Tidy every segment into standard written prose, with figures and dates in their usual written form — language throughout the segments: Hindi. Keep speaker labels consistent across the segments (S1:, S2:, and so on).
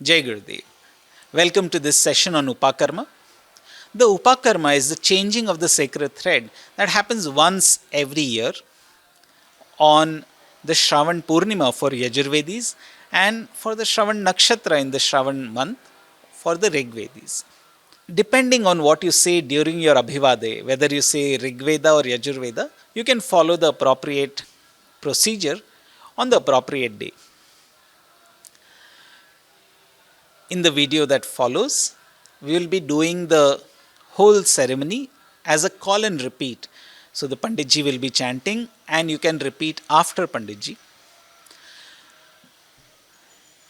S1: Jai Gurudev. Welcome to this session on Upakarma. The Upakarma is the changing of the sacred thread that happens once every year on the Shravan Purnima for Yajurvedis and for the Shravan Nakshatra in the Shravan month for the Rigvedis. Depending on what you say during your Abhivade, whether you say Rigveda or Yajurveda, you can follow the appropriate procedure on the appropriate day. In the video that follows, we will be doing the whole ceremony as a call and repeat. So the Panditji will be chanting and you can repeat after Panditji.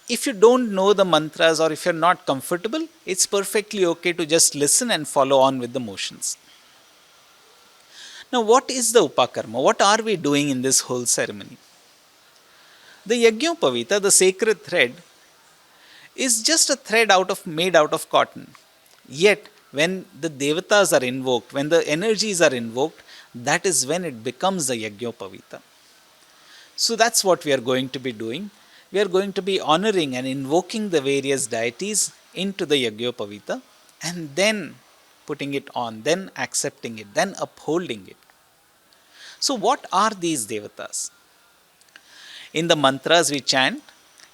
S1: If you don't know the mantras or if you're not comfortable, it's perfectly okay to just listen and follow on with the motions. Now, what is the Upakarma? What are we doing in this whole ceremony? The Yajñopavita, the sacred thread, is just a thread made out of cotton. Yet, when the devatas are invoked, when the energies are invoked, that is when it becomes the Yajñopavita. So that's what we are going to be doing. We are going to be honoring and invoking the various deities into the Yajñopavita and then putting it on, then accepting it, then upholding it. So what are these devatas? In the mantras we chant,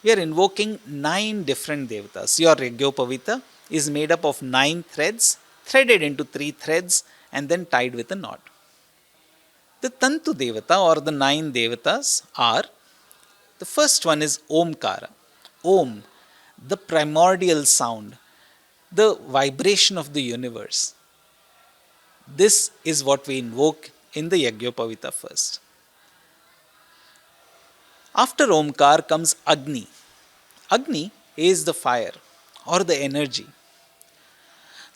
S1: we are invoking 9 different devatas. Your Yajñopavita is made up of 9 threads, threaded into 3 threads and then tied with a knot. The Tantu Devata or the 9 devatas are, the first one is Omkara. Om, the primordial sound, the vibration of the universe. This is what we invoke in the Yajñopavita first. After Omkar comes Agni. Agni is the fire or the energy.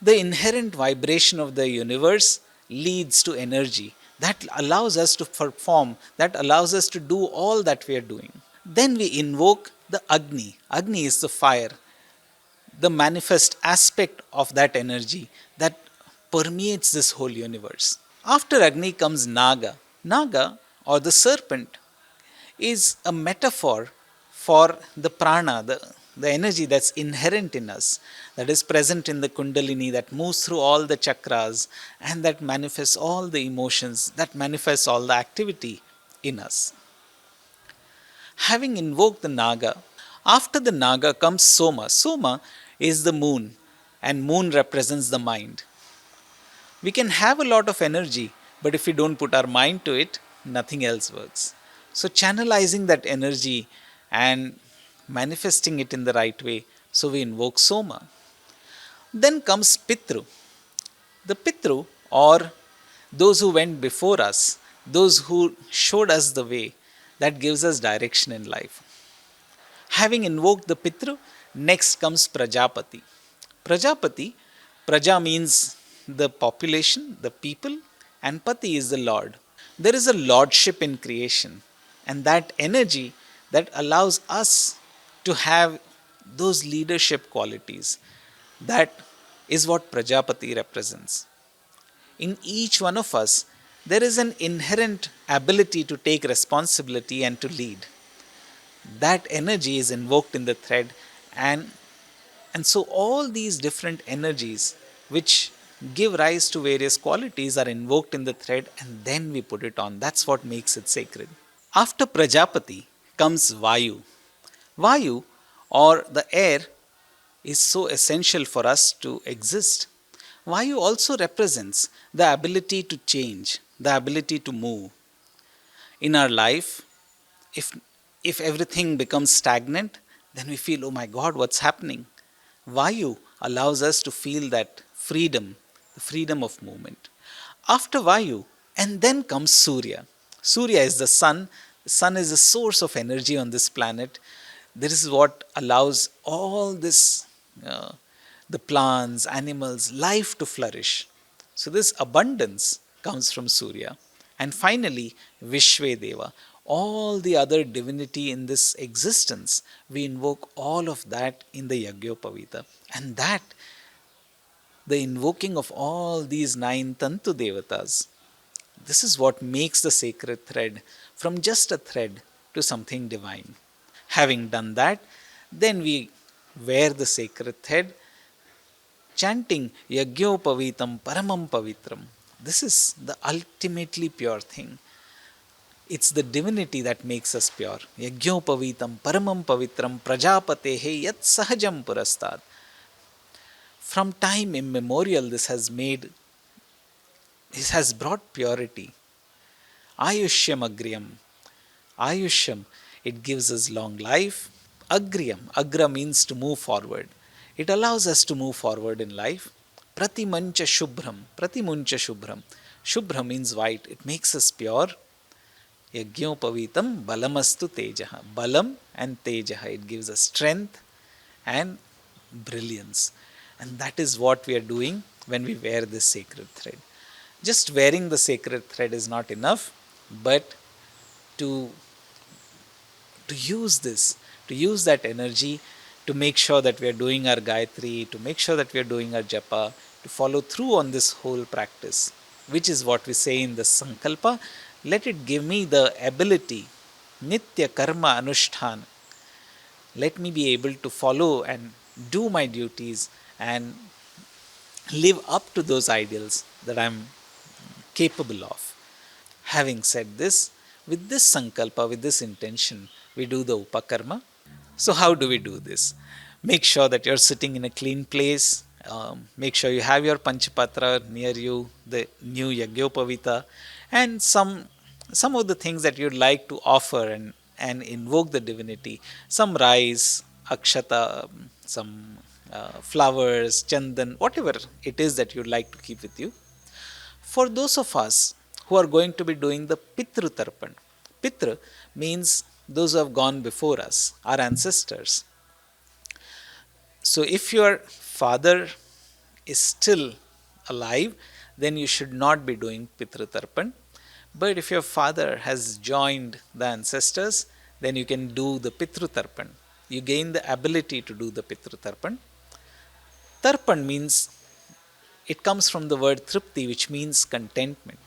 S1: The inherent vibration of the universe leads to energy that allows us to perform, that allows us to do all that we are doing. Then we invoke the Agni. Agni is the fire, the manifest aspect of that energy that permeates this whole universe. After Agni comes Naga. Naga or the serpent is a metaphor for the prana, the energy that's inherent in us, that is present in the Kundalini, that moves through all the chakras and that manifests all the emotions, that manifests all the activity in us. Having invoked the Naga, after the Naga comes Soma. Soma is the moon and moon represents the mind. We can have a lot of energy, but if we don't put our mind to it, nothing else works. So channelizing that energy and manifesting it in the right way, so we invoke Soma. Then comes Pitru. The Pitru, or those who went before us, those who showed us the way, that gives us direction in life. Having invoked the Pitru, next comes Prajapati. Prajapati, Praja means the population, the people, and Pati is the Lord. There is a lordship in creation, and that energy that allows us to have those leadership qualities. That is what Prajapati represents. In each one of us, there is an inherent ability to take responsibility and to lead. That energy is invoked in the thread, and so all these different energies which give rise to various qualities are invoked in the thread and then we put it on. That's what makes it sacred. After Prajapati comes Vayu. Vayu or the air is so essential for us to exist. Vayu also represents the ability to change, the ability to move. In our life, if everything becomes stagnant, then we feel, oh my God, what's happening? Vayu allows us to feel that freedom, the freedom of movement. After Vayu, and then comes Surya. Surya is the sun. The sun is the source of energy on this planet. This is what allows all this, the plants, animals, life to flourish. So this abundance comes from Surya. And finally, Vishvedeva. All the other divinity in this existence, we invoke all of that in the Yajñopavita. And that, the invoking of all these 9 Tantu Devatas, this is what makes the sacred thread from just a thread to something divine. Having done that, then we wear the sacred thread, chanting Yajñopavitam Paramam Pavitram. This is the ultimately pure thing. It's the divinity that makes us pure. Yajñopavitam Paramam Pavitram Prajapatehe Yat Sahajam Purastad. From time immemorial, this has brought purity. Ayushyam Agriyam. Ayushyam, it gives us long life. Agriyam, Agra means to move forward. It allows us to move forward in life. Pratimancha Shubhram, Pratimuncha Shubhram. Shubhra means white, it makes us pure. Yajñopavitam Balamastu Tejaha. Balam and Tejaha, it gives us strength and brilliance. And that is what we are doing when we wear this sacred thread. Just wearing the sacred thread is not enough, but to use this, to use that energy to make sure that we are doing our Gayatri, to make sure that we are doing our Japa, to follow through on this whole practice, which is what we say in the Sankalpa. Let it give me the ability, Nitya Karma Anushthana. Let me be able to follow and do my duties and live up to those ideals that I am capable of. Having said this, with this sankalpa, with this intention, we do the upakarma. So how do we do this? Make sure that you're sitting in a clean place. Make sure you have your Panchapatra near you, the new Yajñopavita, and some of the things that you'd like to offer and invoke the divinity. Some rice, akshata, some flowers, chandan, whatever it is that you'd like to keep with you. For those of us who are going to be doing the Pitru Tarpan, Pitra means those who have gone before us, our ancestors. So if your father is still alive, then you should not be doing Pitru Tarpan. But if your father has joined the ancestors, then you can do the Pitru Tarpan. You gain the ability to do the Pitru Tarpan. Tarpan means, it comes from the word Tripti, which means contentment.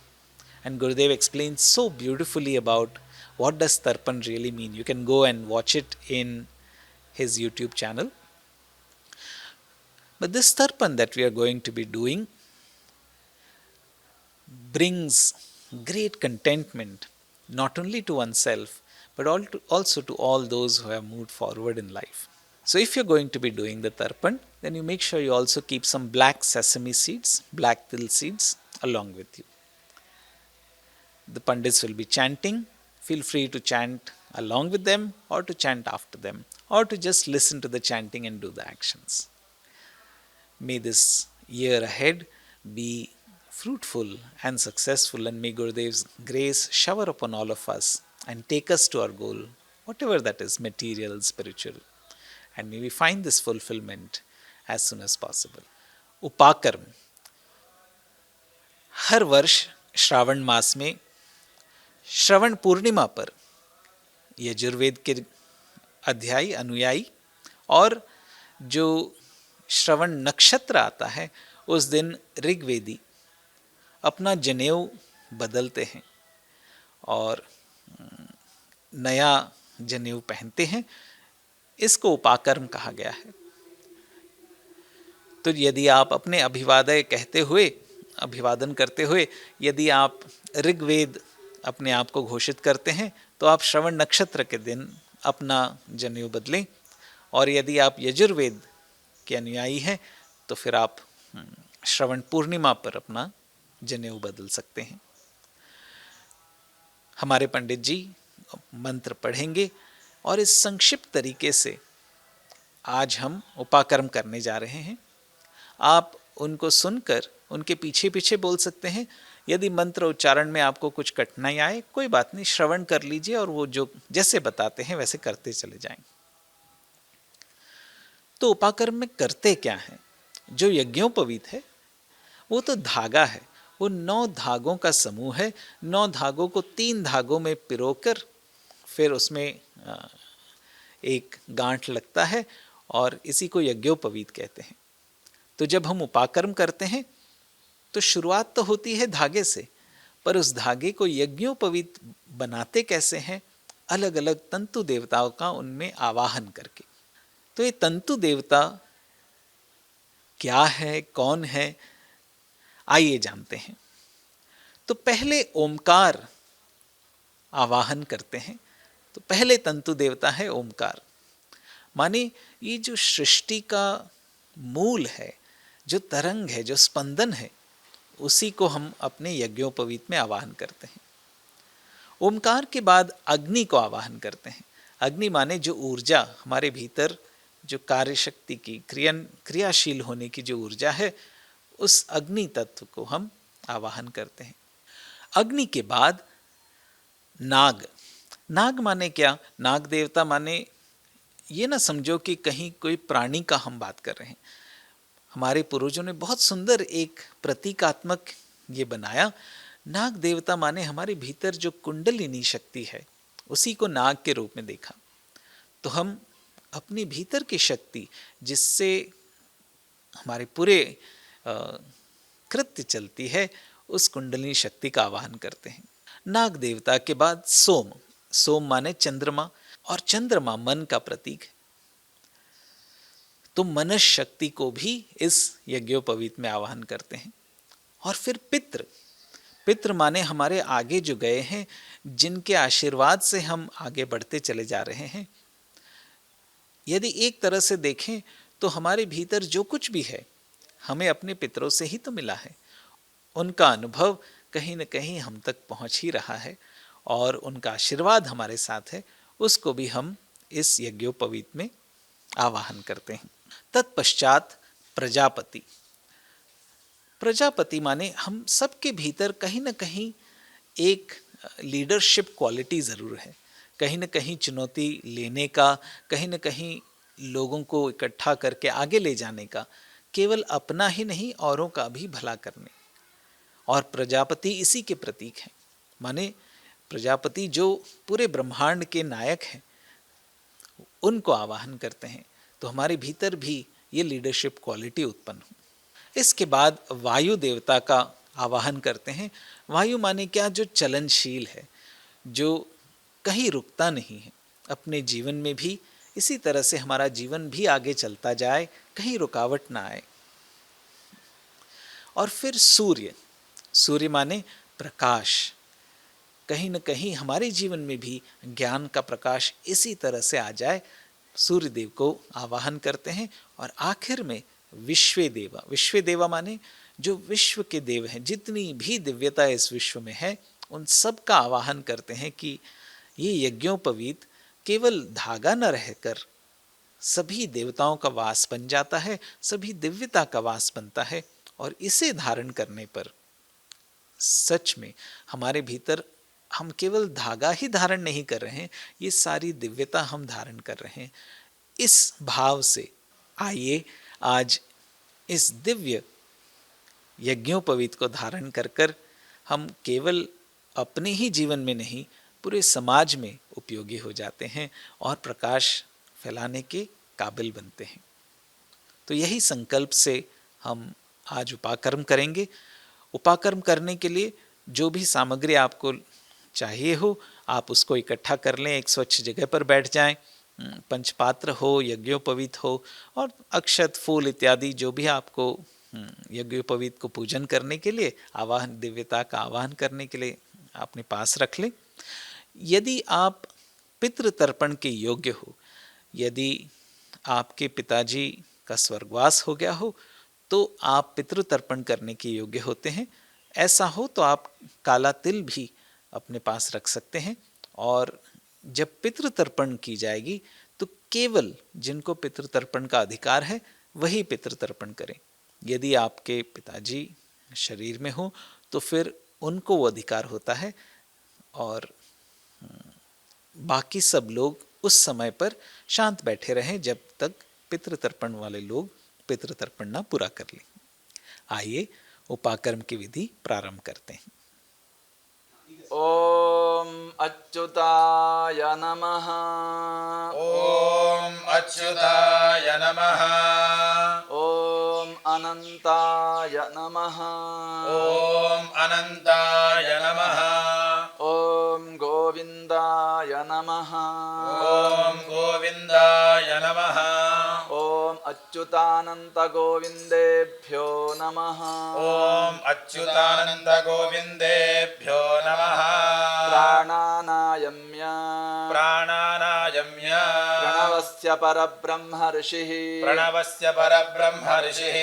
S1: And Gurudev explains so beautifully about what does Tarpan really mean. You can go and watch it in his YouTube channel. But this Tarpan that we are going to be doing brings great contentment, not only to oneself, but also to all those who have moved forward in life. So if you're going to be doing the Tarpan, then you make sure you also keep some black sesame seeds, black til seeds along with you. The Pandits will be chanting. Feel free to chant along with them or to chant after them or to just listen to the chanting and do the actions. May this year ahead be fruitful and successful, and may Gurudev's grace shower upon all of us and take us to our goal, whatever that is, material, spiritual. And may we find this fulfillment as soon as possible. उपाकर्म, हर वर्ष श्रावण मास में श्रवण पूर्णिमा पर यजुर्वेद के अध्यायी अनुयायी और जो श्रवण नक्षत्र आता है उस दिन ऋग्वेदी अपना जनेऊ बदलते हैं और नया जनेऊ पहनते हैं. इसको उपाकर्म कहा गया है. तो यदि आप अपने अभिवादन करते हुए यदि आप ऋग्वेद अपने आप को घोषित करते हैं तो आप श्रवण नक्षत्र के दिन अपना जनेऊ बदलें, और यदि आप यजुर्वेद के अनुयायी हैं तो फिर आप श्रवण पूर्णिमा पर अपना जनेऊ बदल सकते हैं. हमारे पंडित जी मंत्र पढ़ेंगे और इस संक्षिप्त तरीके से आज हम उपाकर्म करने जा रहे हैं. आप उनको सुनकर उनके पीछे पीछे बोल सकते हैं. यदि मंत्र उच्चारण में आपको कुछ कठिनाई आए, कोई बात नहीं, श्रवण कर लीजिए और वो जो जैसे बताते हैं वैसे करते चले जाएं. तो उपाकर्म में करते क्या हैं? जो यज्ञोपवीत है वो तो धागा है, वो 9 धागों का समूह है. 9 धागों को 3 धागों में पिरोकर फिर उसमें एक गांठ लगता है और इसी को यज्ञोपवीत कहते हैं. तो जब हम उपाकर्म करते हैं तो शुरुआत तो होती है धागे से, पर उस धागे को यज्ञोपवीत बनाते कैसे हैं? अलग अलग तंतु देवताओं का उनमें आवाहन करके. तो ये तंतु देवता क्या है, कौन है, आइए जानते हैं। तो पहले ओमकार आवाहन करते हैं। तो पहले तंतु देवता है ओमकार। माने ये जो सृष्टि का मूल है, जो तरंग है, जो स्पंदन है, उसी को हम अपने यज्ञोपवीत में आवाहन करते हैं। ओमकार के बाद अग्नि को आवाहन करते हैं। अग्नि माने जो ऊर्जा हमारे भीतर, जो कार्य शक्ति की क्रियाशील होने की जो ऊर्जा है, उस अग्नि तत्व को हम आवाहन करते हैं। अग्नि के बाद नाग। नाग माने क्या? नाग देवता माने ये ना समझो कि कहीं कोई प्राणी का हम बात कर रहे हैं। हमारे पूर्वजों ने बहुत सुंदर एक प्रतीकात्मक ये बनाया। नाग देवता माने हमारे भीतर जो कुंडलिनी शक्ति है, उसी को नाग के रूप में देखा। तो हम अपने भीतर की शक्ति, जिससे हमारे पूरे कृत्य चलती है, उस कुंडलिनी शक्ति का आवाहन करते हैं। नाग देवता के बाद सोम। सोम माने चंद्रमा, और चंद्रमा मन का प्रतीक है। तो मनस शक्ति को भी इस यज्ञोपवीत में आवाहन करते हैं। और फिर पितृ। पितृ माने हमारे आगे जो गए हैं, जिनके आशीर्वाद से हम आगे बढ़ते चले जा रहे हैं। यदि एक तरह से देखें तो हमारे भीतर जो कुछ भी है, हमें अपने पितरों से ही तो मिला है। उनका अनुभव कहीं न कहीं हम तक पहुंच ही रहा है, और उनका आशीर्वाद हमारे साथ है। उसको भी हम इस यज्ञोपवीत में आवाहन करते हैं। तत्पश्चात प्रजापति। प्रजापति माने हम सबके भीतर कहीं न कहीं एक लीडरशिप क्वालिटी ज़रूर है। कहीं न कहीं चुनौती लेने का, कहीं न कहीं लोगों को इकट्ठा करके आगे ले जाने का, केवल अपना ही नहीं औरों का भी भला करने। और प्रजापति इसी के प्रतीक हैं। माने प्रजापति जो पूरे ब्रह्मांड के नायक हैं, उनको आवाहन करते हैं। तो हमारे भीतर भी ये लीडरशिप क्वालिटी उत्पन्न हो। इसके बाद वायु देवता का आवाहन करते हैं। वायु माने क्या? जो चलनशील है, जो कहीं रुकता नहीं है। अपने जीवन में भी इसी तरह से हमारा जीवन भी आगे चलता जाए, कहीं रुकावट ना आए। और फिर सूर्य। सूर्य माने प्रकाश। कहीं न कहीं हमारे जीवन में भी ज्ञान का प्रकाश इसी तरह से आ जाए, सूर्य देव को आवाहन करते हैं। और आखिर में विश्वे देवा। विश्वे देवा माने जो विश्व के देव हैं, जितनी भी दिव्यता इस विश्व में है, उन सब का आवाहन करते हैं कि ये यज्ञोपवीत केवल धागा न रहकर सभी देवताओं का वास बन जाता है, सभी दिव्यता का वास बनता है। और इसे धारण करने पर सच में हमारे भीतर हम केवल धागा ही धारण नहीं कर रहे हैं, ये सारी दिव्यता हम धारण कर रहे हैं। इस भाव से आइए आज इस दिव्य यज्ञोपवीत को धारण कर कर हम केवल अपने ही जीवन में नहीं, पूरे समाज में उपयोगी हो जाते हैं और प्रकाश फैलाने के काबिल बनते हैं। तो यही संकल्प से हम आज उपाकर्म करेंगे। उपाकर्म करने के लिए जो भी सामग्री आपको चाहिए हो, आप उसको इकट्ठा कर लें। एक स्वच्छ जगह पर बैठ जाएं। पंचपात्र हो, यज्ञोपवीत हो, और अक्षत, फूल इत्यादि जो भी आपको यज्ञोपवीत को पूजन करने के लिए, आवाहन, दिव्यता का आवाहन करने के लिए अपने पास रख लें। यदि आप पितृतर्पण के योग्य हो, यदि आपके पिताजी का स्वर्गवास हो गया हो, तो आप पितृतर्पण करने के योग्य होते हैं। ऐसा हो तो आप काला तिल भी अपने पास रख सकते हैं। और जब पितृतर्पण की जाएगी तो केवल जिनको पितृतर्पण का अधिकार है वही पितृतर्पण करें। यदि आपके पिताजी शरीर में हो तो फिर उनको वो अधिकार होता है, और बाकी सब लोग उस समय पर शांत बैठे रहें जब तक पितृतर्पण वाले लोग पितृतर्पण ना पूरा कर लें। आइए उपाकर्म की विधि प्रारंभ करते हैं।
S2: ओम अच्युताय नमः।
S3: ओम अच्युताय नमः।
S2: ओम अनंताय नमः।
S3: ओम अनंताय नमः।
S2: ओम गोविंदाय नमः।
S3: ओम गोविंदाय नमः।
S2: अच्युतानन्तगोविन्देभ्यो नमः
S3: ॐ अच्युतानन्दगोविन्देभ्यो नमः
S2: प्राणानायम्य
S3: प्राणानायम्य
S2: प्रणवस्य परब्रह्म ऋषिः
S3: प्रणवस्य परब्रह्म ऋषिः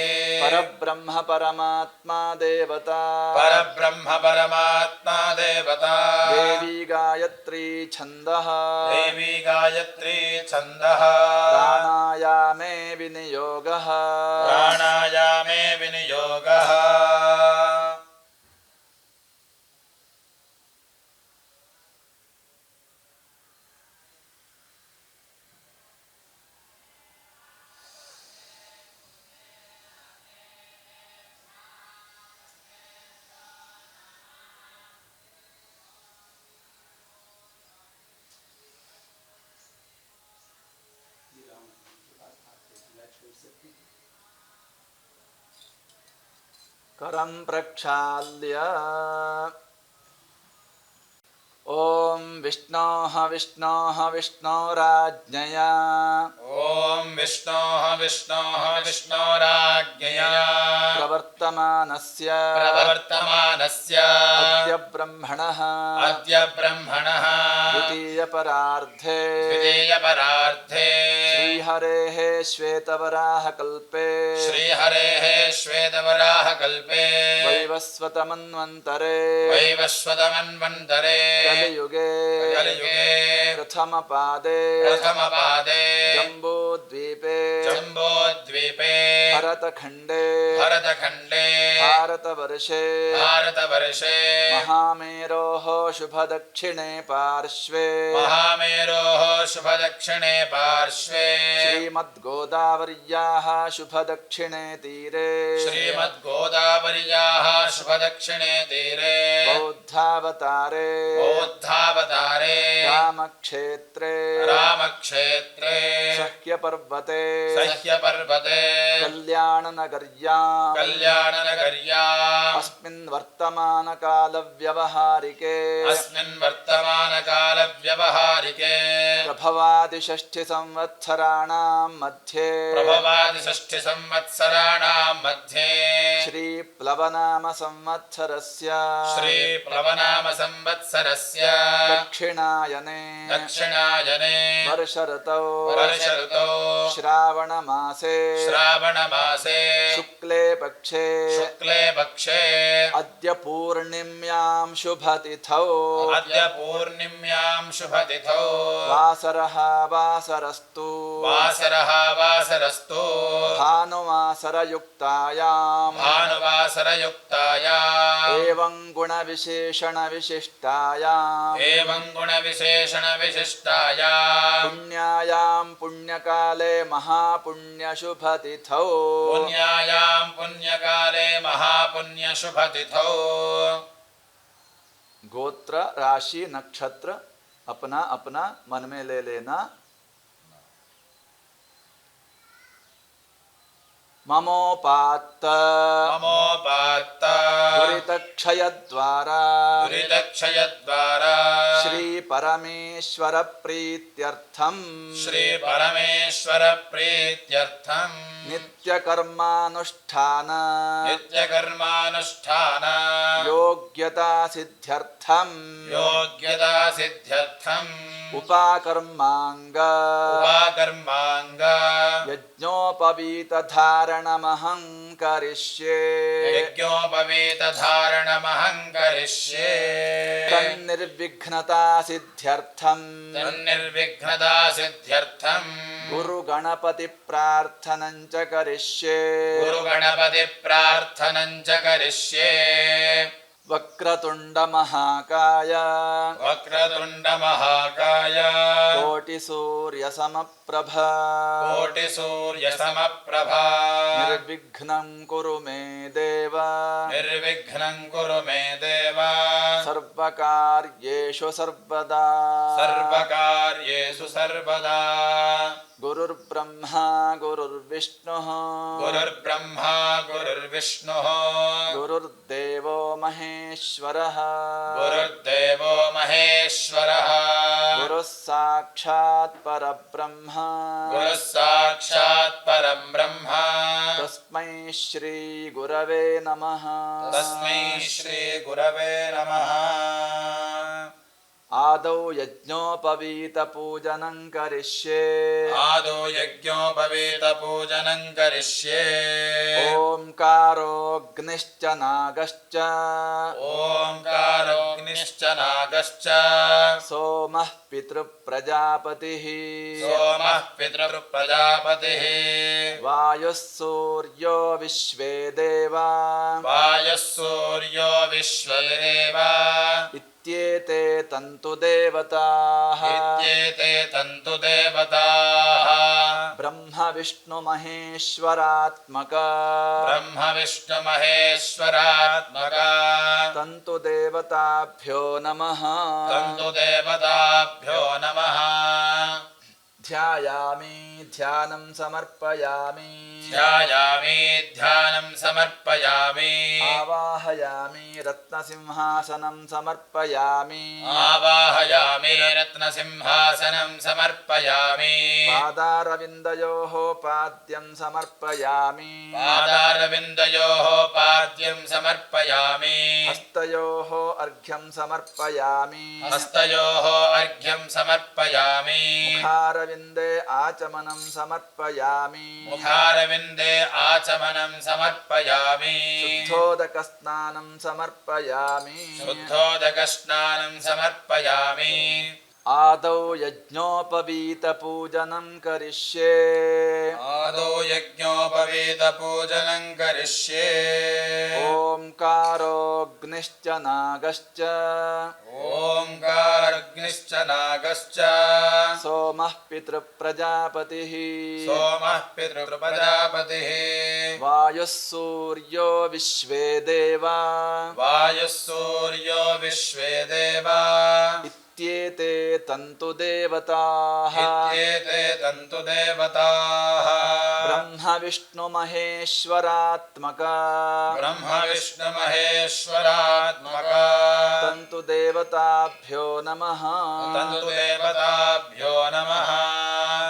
S2: परब्रह्म परमात्मा देवता
S3: परब्रह्म परमात्मा देवता
S2: देवी गायत्री छन्दः
S3: देवी गायत्री छन्दः
S2: प्राणायामे विनियोगः
S3: प्राणायामे विनियोगः
S2: करं प्रक्षाल्य ॐ विष्णोः विष्णोः विष्णोराज्ञया
S3: ॐ विष्णोः विष्णोः विष्णोराज्ञया
S2: प्रवर्तमानस्य
S3: प्रवर्तमानस्य
S2: अद्य ब्रह्मणः
S3: अद्य ब्रह्मणः
S2: द्वितीयपरार्धे
S3: द्वितीयपरार्धे
S2: श्रीहरेः श्वेतवराहकल्पे
S3: श्रीहरेः श्वेतवराहकल्पे
S2: वैवस्वतमन्वन्तरे
S3: वैवस्वतमन्वन्तरे
S2: कलियुगे
S3: कलियुगे
S2: प्रथमपादे
S3: प्रथमपादे
S2: जम्बूद्वीपे
S3: जम्बूद्वीपे
S2: भरतखण्डे
S3: भरतखण्डे
S2: भारतवर्षे
S3: भारतवर्षे
S2: महामेरोः शुभदक्षिणे पार्श्वे
S3: महामेरोः शुभदक्षिणे पार्श्वे
S2: श्रीमद्गोदावर्याः शुभदक्षिणे तीरे
S3: श्रीमद्गोदावर्याः शुभदक्षिणे तीरे
S2: बौद्धावतारे
S3: बौद्धावतारे
S2: रामक्षेत्रे
S3: रामक्षेत्रे
S2: सह्यपर्वते
S3: सह्यपर्वते
S2: कल्याणनगर्याम्
S3: कल्याणनगर्याम्
S2: अस्मिन् वर्तमानकालव्यवहारिके
S3: अस्मिन् वर्तमानकालव्यवहारिके
S2: प्रभवादिषष्ठिसंवत्सराणां मध्ये
S3: प्रभवादिषष्ठिसंवत्सराणां मध्ये
S2: श्रीप्लवनामसंवत्सरस्य
S3: श्रीप्लवनामसंवत्सरस्य
S2: दक्षिणायने
S3: दक्षिणायने
S2: वर्षऋतौ
S3: वर्षऋतौ
S2: श्रावणमासे
S3: श्रावणमासे
S2: शुक्ले पक्षे
S3: शुक्ले पक्षे
S2: अद्य पूर्णिम्यां शुभतिथौ
S3: अद्य पूर्णिम्यां शुभतिथौ
S2: वासरः वासरस्तु
S3: वासरः वासरस्तु
S2: भानुवासरयुक्तायां
S3: भानुवासरयुक्तायाम्
S2: एवं गुणविशेषणविशिष्टायाम्
S3: एवं गुणविशेषणविशिष्टायाम्
S2: पुण्यायां पुण्यकाले महापुण्यशुभतिथौ
S3: पुण्यायां पुण्यकाले महापुण्यशुभतिथौ
S2: गोत्र राशि नक्षत्र अपना अपना मन में ले लेना। ममोपात्त
S3: ममोपात्त
S2: दुरितक्षयद्वारा
S3: दुरितक्षयद्वारा
S2: श्री परमेश्वर प्रीत्यर्थम
S3: श्री परमेश्वर प्रीत्यर्थम
S2: नित्यकर्मानुष्ठान
S3: नित्यकर्मानुष्ठान
S2: योग्यता सिद्ध्यर्थम
S3: योग्यता सिद्ध्यर्थम
S2: उपाकर्मांग
S3: उपाकर्मांग
S2: यज्ञोपवीत धारणमहं करिष्ये
S3: यज्ञोपवीतधारणमहं करिष्ये
S2: तन्निर्विघ्नता सिद्ध्यर्थम
S3: तन्निर्विघ्नता सिद्ध्यर्थम
S2: गुरुगणपति प्रार्थनं च करिष्ये
S3: गुरुगणपति प्रार्थनं च करिष्ये
S2: वक्रतुंड महाकाय
S3: वक्रतुंड महाकाय
S2: कोटिसूर्यसमप्रभ
S3: कोटिसूर्यसमप्रभा
S2: निर्विघ्नं कुरु मे देव
S3: निर्विघ्नं कुरु मे देव
S2: सर्वकार्येषु सर्वदा
S3: सर्वकार्येषु सर्वदा
S2: गुरुर्ब्रह्मा गुरुर्विष्णुः
S3: गुरुर्ब्रह्मा गुरुर्विष्णुः
S2: गुरुर्देवो महेश्वरः
S3: गुरुर्देवो महेश्वरः
S2: गुरुः साक्षात् परब्रह्म
S3: गुरुः साक्षात् परं ब्रह्म
S2: तस्मै श्री गुरवे नमः
S3: तस्मै श्री गुरवे नमः
S2: आदौ यज्ञोपवीतपूजनं करिष्ये
S3: आदौ यज्ञोपवीतपूजनं करिष्ये
S2: ओंकारोऽग्निश्च नागश्च
S3: ओंकारोऽग्निश्च नागश्च
S2: सोमः पितृप्रजापतिः
S3: सोमः पितृप्रजापतिः
S2: वायुः सूर्यो विश्वे देवा
S3: वायुः सूर्यो विश्वदेवा
S2: इत्येते तन्तुदेवताः
S3: इत्येते तन्तुदेवताः
S2: ब्रह्म विष्णु महेश्वरात्मक
S3: ब्रह्म विष्णुमहेश्वरात्मका
S2: तन्तुदेवताभ्यो नमः
S3: तन्तुदेवताभ्यो नमः
S2: ध्यायामि ध्यानं समर्पयामि
S3: ध्यायामि ध्यानं समर्पयामि
S2: आवाहयामि रत्नसिंहासनं समर्पयामि
S3: आवाहयामि रत्नसिंहासनं समर्पयामि
S2: पादारविन्दयोः पाद्यं समर्पयामि
S3: पादारविन्दयोः पाद्यं समर्पयामि
S2: हस्तयोः अर्घ्यं समर्पयामि
S3: हस्तयोः अर्घ्यं समर्पयामि
S2: मुखारविन्दे आचमनं समर्पयामि
S3: मुखारविन्दे आचमनं समर्पयामि
S2: शुद्धोदकस्नानं समर्पयामि
S3: शुद्धोदकस्नानं समर्पयामि
S2: आदौ यज्ञोपवीतपूजनं करिष्ये
S3: आदौ यज्ञोपवीतपूजनं करिष्ये
S2: ओंकारोऽग्निश्च नागश्च
S3: ओंकाराग्निश्च नागश्च
S2: सोमः पितृप्रजापतिः
S3: सोमः पितृप्रजापतिः
S2: वायुः सूर्यो विश्वे देवा
S3: वायुः सूर्यो विश्वे देवा
S2: इत्येते तन्तुदेवताः
S3: इत्येते तन्तुदेवताः
S2: ब्रह्म विष्णु महेश्वरात्मक
S3: ब्रह्म विष्णुमहेश्वरात्मका
S2: तन्तुदेवताभ्यो नमः
S3: तन्तुदेवताभ्यो नमः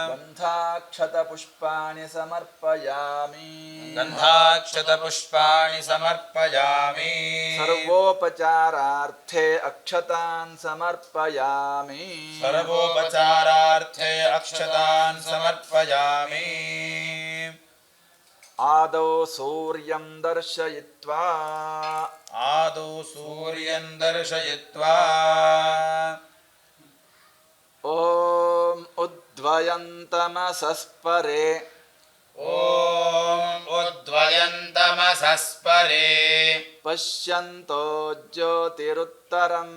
S2: गन्धाक्षतपुष्पाणि समर्पयामि
S3: गन्धाक्षतपुष्पाणि समर्पयामि
S2: सर्वोपचारार्थे अक्षतान् समर्पयामि
S3: सर्वोपचारार्थे अक्षतान् समर्पयामि
S2: आदौ सूर्यं दर्शयित्वा
S3: आदौ सूर्यं दर्शयित्वा
S2: ॐ उद्वयन्तमसस्परे
S3: ॐ उद्वयन्तमसस्परे
S2: पश्यन्तो ज्योतिरुत्तरम्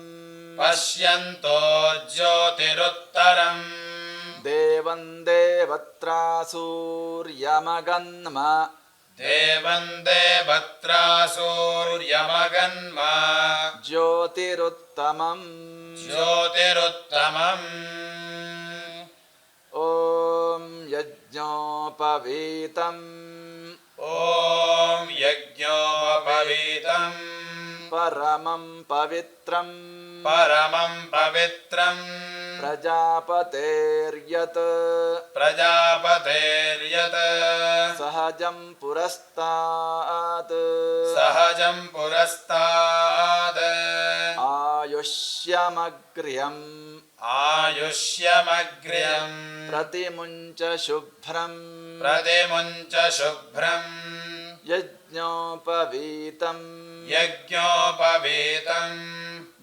S3: पश्यन्तो ज्योतिरुत्तरम्
S2: देवं देवत्रा सूर्यमगन्म
S3: देवं देवत्रा सूर्यमगन्म
S2: ज्योतिरुत्तमम्
S3: ज्योतिरुत्तमम्
S2: ॐ यज्ञोपवीतम्
S3: ॐ यज्ञोपवीतम्
S2: परमं पवित्रम्
S3: परमं पवित्रम्
S2: प्रजापतेर्यत्
S3: प्रजापतेर्यत्
S2: सहजं पुरस्तात्
S3: सहजं पुरस्तात्
S2: आयुष्यमग्र्यम्
S3: आयुष्यमग्र्यम्
S2: प्रतिमुञ्च शुभ्रम्
S3: प्रतिमुञ्च शुभ्रम्
S2: यज्ञोपवीतम्
S3: यज्ञोपवीतम्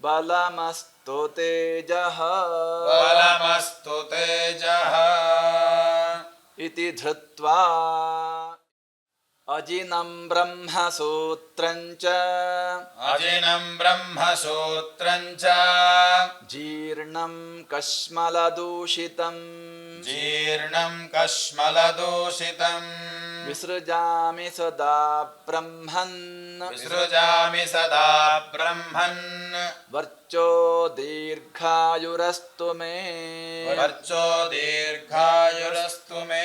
S2: बलमस्तु तेजः
S3: बलमस्तु तेजः
S2: इति धृत्वा अजिनं ब्रह्मसूत्रं च
S3: अजिनं ब्रह्मसूत्रं च
S2: जीर्णं कश्मलदूषितं
S3: जीर्णं कश्मलदूषितं
S2: विसृजामि सदा ब्रह्मन्
S3: विसृजामि सदा ब्रह्मन्
S2: वर्चो दीर्घायुरस्तु मे
S3: वर्चो दीर्घायुरस्तु मे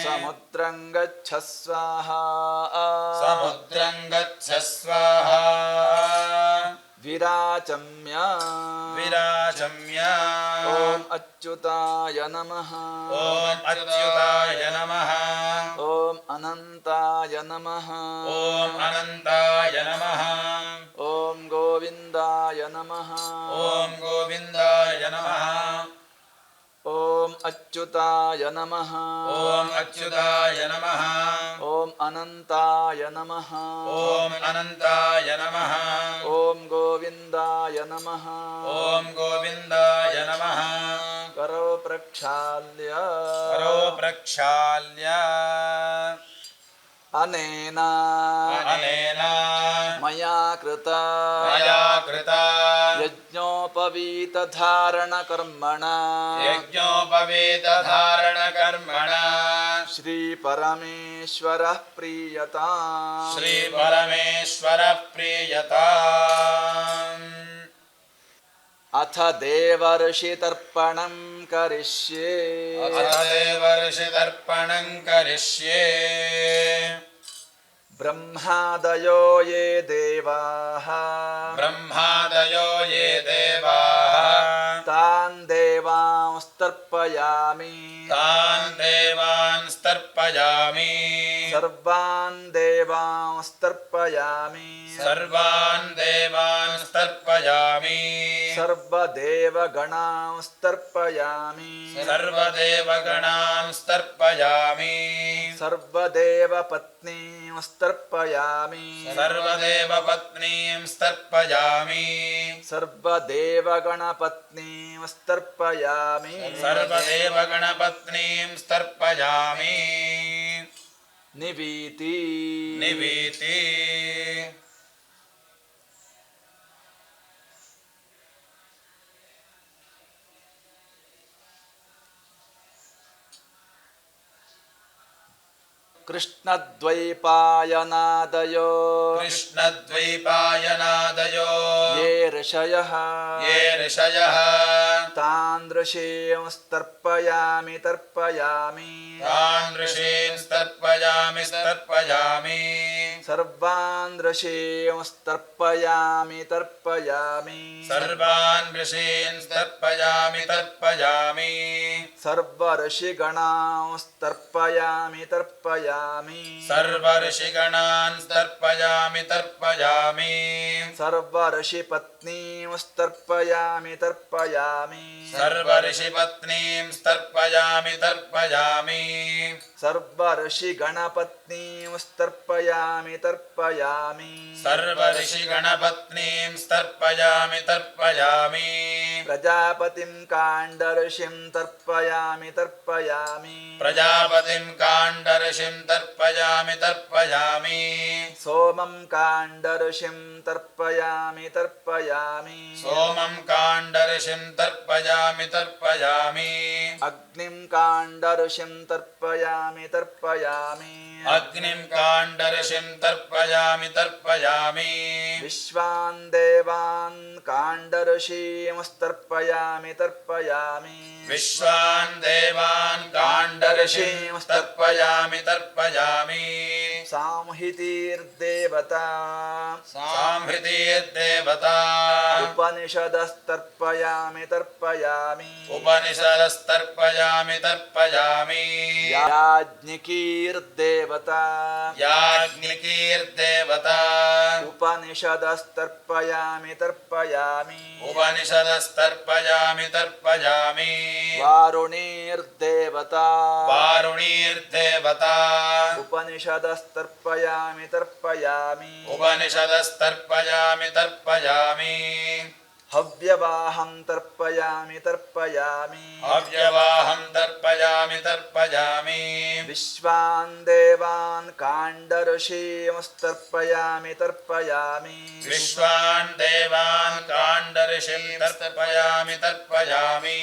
S2: समुद्रं गच्छ स्वाहा
S3: समुद्रं गच्छ स्वाहा
S2: विराचम्य
S3: विराचम्य
S2: ॐ अच्युताय नमः
S3: ॐ अच्युताय नमः
S2: ॐ अनन्ताय नमः
S3: ॐ अनन्ताय नमः
S2: ॐ गोविन्दाय नमः
S3: ॐ गोविन्दाय नमः
S2: ॐ अच्युताय नमः
S3: ॐ अच्युताय नमः
S2: ॐ अनन्ताय नमः
S3: ॐ अनन्ताय नमः
S2: ॐ गोविन्दाय नमः
S3: ॐ गोविन्दाय नमः
S2: करो प्रक्षाल्य
S3: करो प्रक्षाल्य
S2: अनेन
S3: अनेन
S2: मया कृत
S3: मया कृता
S2: यज्ञोपवीतधारणकर्मणा
S3: यज्ञोपवीतधारणकर्मणा
S2: श्रीपरमेश्वरः प्रीयताम्
S3: श्रीपरमेश्वरः प्रीयताम्
S2: अथ देवर्षितर्पणं करिष्ये
S3: अथ देवर्षितर्पणं करिष्ये
S2: ब्रह्मादयो ये देवाः
S3: ब्रह्मादयो ये देवाः
S2: तान् देवांस्तर्पयामि
S3: तान् देवान् स्तर्पयामि
S2: सर्वान् देवांस्तर्पयामि
S3: सर्वान् देवान् स्तर्पयामि
S2: सर्वदेवगणांस्तर्पयामि
S3: सर्वदेवगणान् स्तर्पयामि
S2: सर्वदेवपत्नींस्तर्पयामि
S3: सर्वदेवपत्नीं स्तर्पयामि
S2: सर्वदेवगणपत्नींस्तर्पयामि
S3: सर्वदेवगणपत्नीं स्तर्पयामि
S2: निवीति
S3: निवीति
S2: कृष्णद्वैपायनादयो
S3: कृष्णद्वैपायनादयो
S2: ये ऋषयः
S3: ये ऋषयः
S2: तान् ऋषींस्तर्पयामि तर्पयामि
S3: तान् ऋषीन् स्तर्पयामि स्तर्पयामि
S2: सर्वान् ऋषींस्तर्पयामि तर्पयामि
S3: सर्वान् ऋषीन् स्तर्पयामि तर्पयामि
S2: सर्वऋषिगणांस्तर्पयामि तर्पयामि
S3: सर्वऋषिगणान् स्तर्पयामि तर्पयामि
S2: सर्वऋषिपत्नींस्तर्पयामि तर्पयामि
S3: सर्वऋषिपत्नीं स्तर्पयामि तर्पयामि
S2: सर्वऋषिगणपत्नींस्तर्पयामि तर्पयामि
S3: सर्वऋषिगणपत्नीं स्तर्पयामि तर्पयामि
S2: प्रजापतिं काण्डऋषिं तर्पयामि तर्पयामि
S3: प्रजापतिं काण्डऋषिं तर्पयामि तर्पयामि
S2: सोमं काण्डऋषिं तर्पयामि तर्पयामि
S3: सोमं काण्डऋषिं तर्पयामि तर्पयामि
S2: अग्निं काण्डऋषिं तर्पयामि तर्पयामि
S3: अग्निं काण्डऋषिं तर्पयामि तर्पयामि
S2: विश्वान् देवान् काण्डऋषींस्तर्पयामि तर्पयामि
S3: विश्वान् देवान् काण्डऋषिं तर्पयामि तर्पयामि
S2: सांहितीर्देवता
S3: सांहृतिर्देवता
S2: उपनिषदस्तर्पयामि तर्पयामि
S3: उपनिषदस्तर्पयामि तर्पयामि
S2: याज्ञिकीर्देवता
S3: याज्ञिकीर्देवता
S2: उपनिषदस्तर्पयामि तर्पयामि
S3: उपनिषदस्तर्पयामि तर्पयामि
S2: वारुणीर्देवता
S3: वारुणीर्देवता
S2: उपनिषदस्तर्पयामि तर्पयामि
S3: उपनिषदस्तर्पयामि तर्पयामि
S2: हव्यवाहं तर्पयामि तर्पयामि
S3: अव्यवाहं तर्पयामि तर्पयामि
S2: विश्वान् देवान् काण्डऋषींस्तर्पयामि तर्पयामि
S3: विश्वान् देवान् काण्डऋषिं तर्पयामि तर्पयामि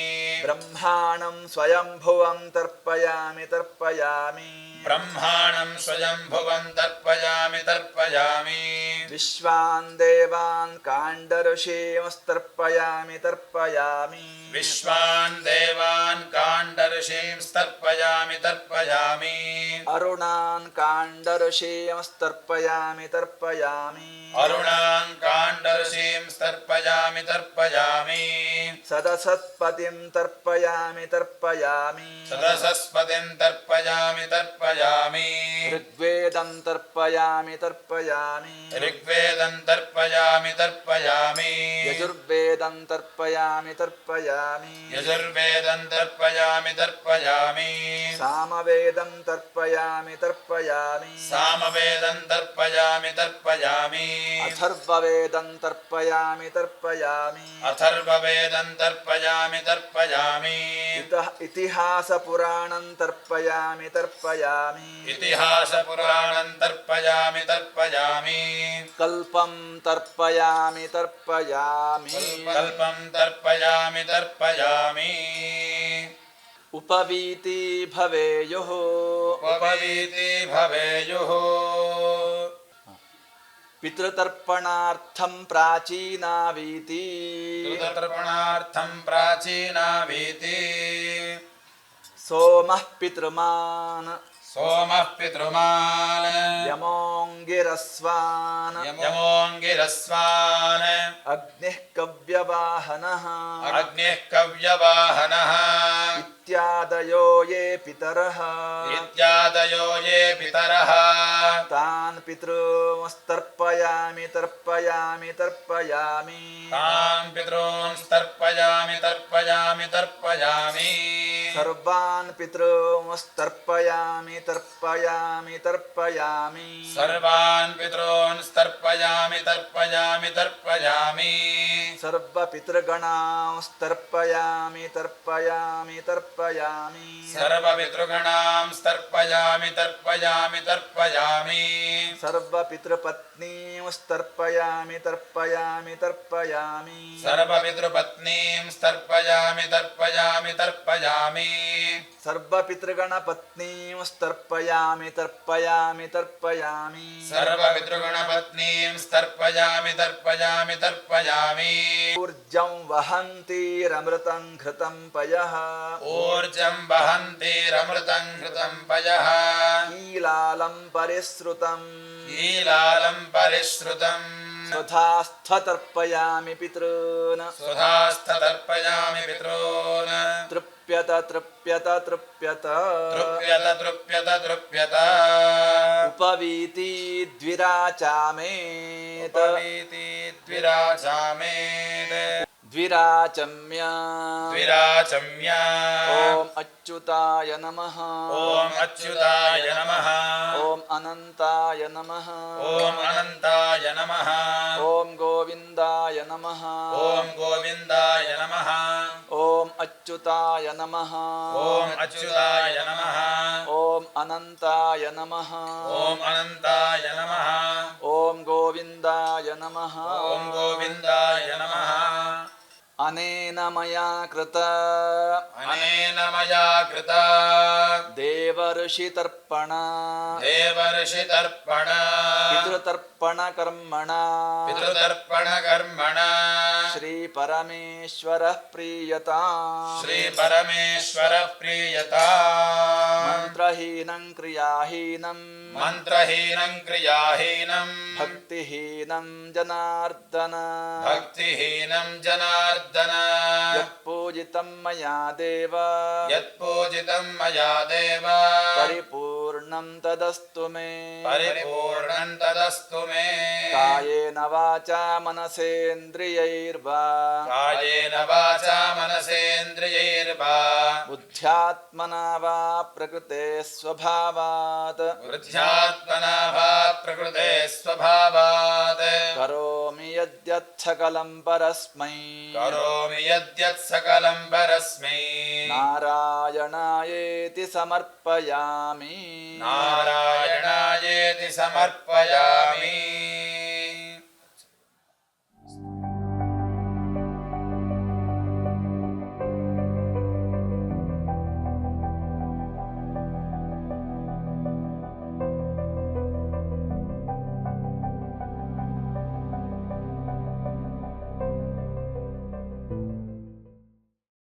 S2: ब्रह्माणं स्वयंभुवं तर्पयामि तर्पयामि
S3: ब्रह्माणं स्वयंभुवं तर्पयामि तर्पयामि
S2: विश्वान् देवान् काण्डऋषींस्तर्पयामि तर्पयामि
S3: विश्वान् देवान् काण्डऋषिं तर्पयामि तर्पयामि
S2: अरुणान् काण्डऋषींस्तर्पयामि तर्पयामि
S3: अरुणां काण्डऋषिं तर्पयामि तर्पयामि
S2: सदसत्पतिं तर्पयामि तर्पयामि
S3: सदसस्पतिं तर्पयामि तर्पयामि
S2: ऋग्वेदं तर्पयामि तर्पयामि
S3: ऋग्वेदं तर्पयामि तर्पयामि
S2: यजुर्वेदं तर्पयामि तर्पयामि
S3: यजुर्वेदं तर्पयामि तर्पयामि
S2: सामवेदं तर्पयामि तर्पयामि
S3: सामवेदं तर्पयामि तर्पयामि
S2: अथर्ववेदं तर्पयामि तर्पयामि
S3: अथर्ववेदं तर्पयामि तर्पयामि
S2: इतिहासपुराणं तर्पयामि तर्पयामि
S3: इतिहासपुराणं तर्पयामि तर्पयामि
S2: कल्पं तर्पयामि तर्पयामि
S3: कल्पं तर्पयामि तर्पयामि
S2: उपवीति भवेयुः
S3: उपवीति भवेयुः
S2: पितृतर्पणार्थं प्राचीनावीति
S3: तर्पणार्थं प्राचीनावीति
S2: सोमः पितृमान्
S3: सोमः पितृमान्
S2: यमोऽङ्गिरस्वान्
S3: यमोऽङ्गिरस्वान्
S2: अग्निः कव्यवाहनः
S3: अग्निः कव्यवाहनः
S2: इत्यादयो ये पितरः
S3: इत्यादयो ये पितरः
S2: तान् पितॄंस्तर्पयामि तर्पयामि तर्पयामि
S3: तान् पितॄंस्तर्पयामि तर्पयामि तर्पयामि
S2: सर्वान् पितॄंस्तर्पयामि तर्पयामि तर्पयामि
S3: सर्वान् पितॄंस्तर्पयामि तर्पयामि तर्पयामि
S2: सर्वपितृगणांस्तर्पयामि तर्पयामि तर्पयामि
S3: सर्वपितृगणां तर्पयामि तर्पयामि तर्पयामि
S2: सर्वपितृपत्नींस्तर्पयामि तर्पयामि तर्पयामि
S3: सर्वपितृपत्नीं तर्पयामि तर्पयामि तर्पयामि
S2: सर्वपितृगणपत्नींस्तर्पयामि तर्पयामि तर्पयामि
S3: सर्वपितृगणपत्नीं तर्पयामि तर्पयामि तर्पयामि
S2: ऊर्जं वहन्तीरमृतं घृतं पयः
S3: ऊर्जं वहन्तीरमृतं घृतं पयः
S2: कीलालं परिसृतं
S3: ईलालं परिश्रुतं
S2: स्वधास्थतर्पयामि पितॄन्
S3: सुधास्तर्पयामि पितॄन्
S2: तृप्यत तृप्यत तृप्यत
S3: तृप्यत तृप्यत तृप्यत
S2: उपवीति द्विराचामेत
S3: उपवीति द्विराचामेत्
S2: द्विराचम्य
S3: द्विराचम्य
S2: ॐ अच्युताय नमः
S3: ॐ अच्युताय नमः
S2: ॐ अनन्ताय नमः
S3: ॐ अनन्ताय नमः
S2: ॐ गोविन्दाय नमः
S3: ॐ गोविन्दाय नमः
S2: ॐ अच्युताय नमः
S3: ॐ अच्युताय नमः
S2: ॐ अनन्ताय नमः
S3: ॐ अनन्ताय नमः
S2: ॐ गोविन्दाय नमः
S3: ॐ गोविन्दाय नमः
S2: अनेन मया कृत
S3: अनेन मया कृता
S2: देवर्षितर्पण
S3: देवर्षितर्पण
S2: पितृतर्पणकर्मणा
S3: पितृतर्पणकर्मण
S2: श्रीपरमेश्वरः प्रीयताम्
S3: श्रीपरमेश्वरः प्रीयता
S2: मन्त्रहीनं क्रियाहीनं
S3: मन्त्रहीनं क्रियाहीनं
S2: भक्तिहीनं जनार्दन
S3: भक्तिहीनं जनार्दन
S2: यत्पूजितं मया देव
S3: यत्पूजितं मया देव
S2: परिपूर्णं तदस्तु मे
S3: परिपूर्णं तदस्तु मे
S2: कायेन वाचा मनसेन्द्रियैर्वा
S3: कायेन वाचा मनसेन्द्रियैर्वा
S2: बुद्ध्यात्मना वा प्रकृते स्वभावात्
S3: वृद्ध्यात्मना भात् प्रकृते स्वभावात्
S2: करोमि यद्यथ यद्यच्छकलं परस्मै
S3: करोमि यद्यत् सकलं परस्मै
S2: नारायणायेति समर्पयामि
S3: नारायणायेति समर्पयामि